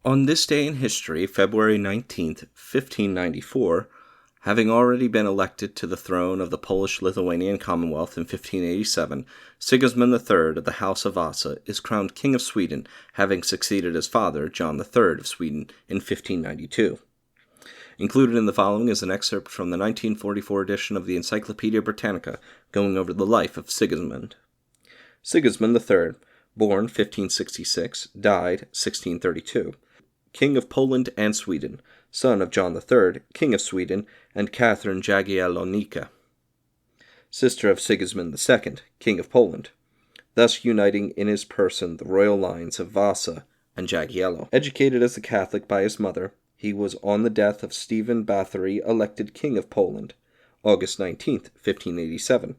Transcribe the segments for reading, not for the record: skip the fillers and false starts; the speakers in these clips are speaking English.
On this day in history, February 19th, 1594, having already been elected to the throne of the Polish-Lithuanian Commonwealth in 1587, Sigismund III of the House of Vasa is crowned King of Sweden, having succeeded his father, John III of Sweden, in 1592. Included in the following is an excerpt from the 1944 edition of the Encyclopaedia Britannica, going over the life of Sigismund. Sigismund III, born 1566, died 1632. King of Poland and Sweden, son of John III, King of Sweden, and Catherine Jagiellonica, sister of Sigismund II, King of Poland, thus uniting in his person the royal lines of Vasa and Jagiello. Educated as a Catholic by his mother, he was on the death of Stephen Bathory elected King of Poland, August 19, 1587.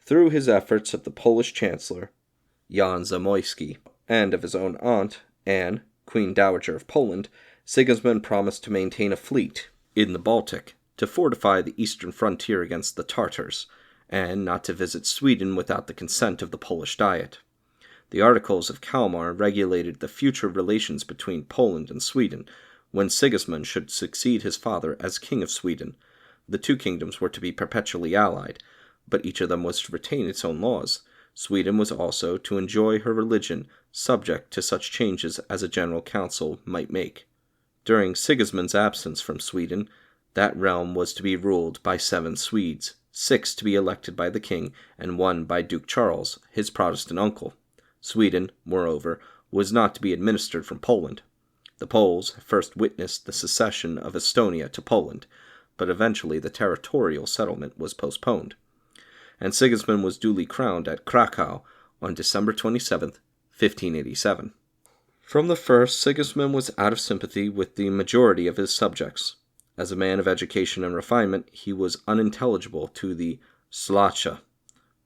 Through his efforts of the Polish Chancellor, Jan Zamoyski, and of his own aunt, Anne, Queen Dowager of Poland, Sigismund promised to maintain a fleet in the Baltic to fortify the eastern frontier against the Tartars, and not to visit Sweden without the consent of the Polish Diet. The Articles of Kalmar regulated the future relations between Poland and Sweden. When Sigismund should succeed his father as King of Sweden, the two kingdoms were to be perpetually allied, but each of them was to retain its own laws. Sweden was also to enjoy her religion, subject to such changes as a general council might make. During Sigismund's absence from Sweden, that realm was to be ruled by 7 Swedes, 6 to be elected by the king, and 1 by Duke Charles, his Protestant uncle. Sweden, moreover, was not to be administered from Poland. The Poles first witnessed the secession of Estonia to Poland, but eventually the territorial settlement was postponed, and Sigismund was duly crowned at Krakow on December 27, 1587. From the first, Sigismund was out of sympathy with the majority of his subjects. As a man of education and refinement, he was unintelligible to the Szlacha,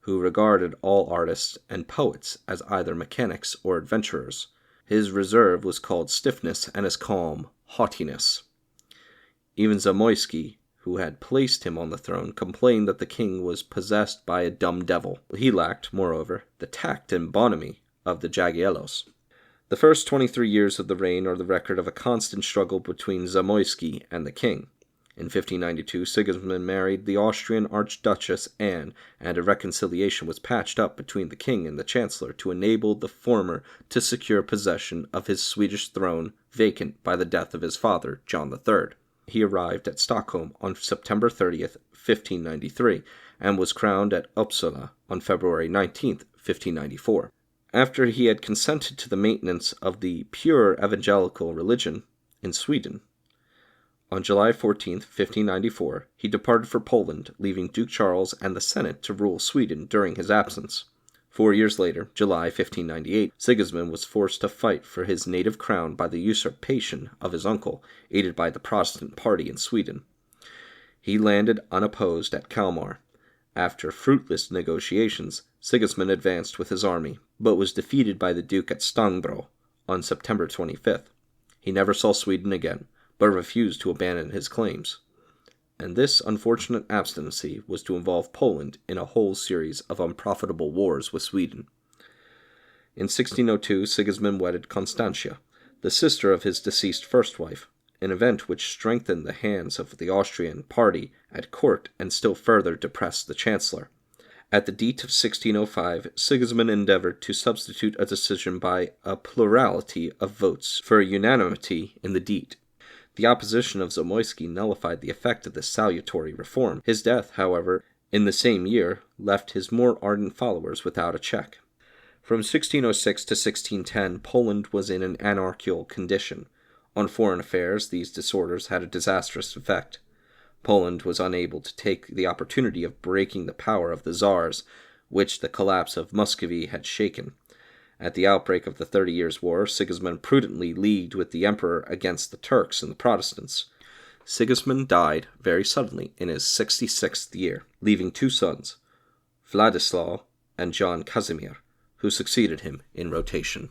who regarded all artists and poets as either mechanics or adventurers. His reserve was called stiffness, and his calm, haughtiness. Even Zamoyski, who had placed him on the throne, complained that the king was possessed by a dumb devil. He lacked, moreover, the tact and bonhomie of the Jagiellos. The first 23 years of the reign are the record of a constant struggle between Zamoyski and the king. In 1592, Sigismund married the Austrian Archduchess Anne, and a reconciliation was patched up between the king and the chancellor to enable the former to secure possession of his Swedish throne vacant by the death of his father, John III. He arrived at Stockholm on September 30th, 1593, and was crowned at Uppsala on February 19th, 1594. After he had consented to the maintenance of the pure evangelical religion in Sweden, on July 14th, 1594, he departed for Poland, leaving Duke Charles and the Senate to rule Sweden during his absence. 4 years later, July 1598, Sigismund was forced to fight for his native crown by the usurpation of his uncle, aided by the Protestant party in Sweden. He landed unopposed at Kalmar. After fruitless negotiations, Sigismund advanced with his army, but was defeated by the Duke at Stangbro on September 25th. He never saw Sweden again, but refused to abandon his claims. And this unfortunate abstinency was to involve Poland in a whole series of unprofitable wars with Sweden. In 1602, Sigismund wedded Constantia, the sister of his deceased first wife, an event which strengthened the hands of the Austrian party at court and still further depressed the chancellor. At the Diet of 1605, Sigismund endeavored to substitute a decision by a plurality of votes for a unanimity in the Diet. The opposition of Zamoyski nullified the effect of this salutary reform. His death, however, in the same year, left his more ardent followers without a check. From 1606 to 1610, Poland was in an anarchical condition. On foreign affairs, these disorders had a disastrous effect. Poland was unable to take the opportunity of breaking the power of the Tsars, which the collapse of Muscovy had shaken. At the outbreak of the 30 Years' War, Sigismund prudently leagued with the emperor against the Turks and the Protestants. Sigismund died very suddenly in his 66th year, leaving 2 sons, Vladislav and John Casimir, who succeeded him in rotation.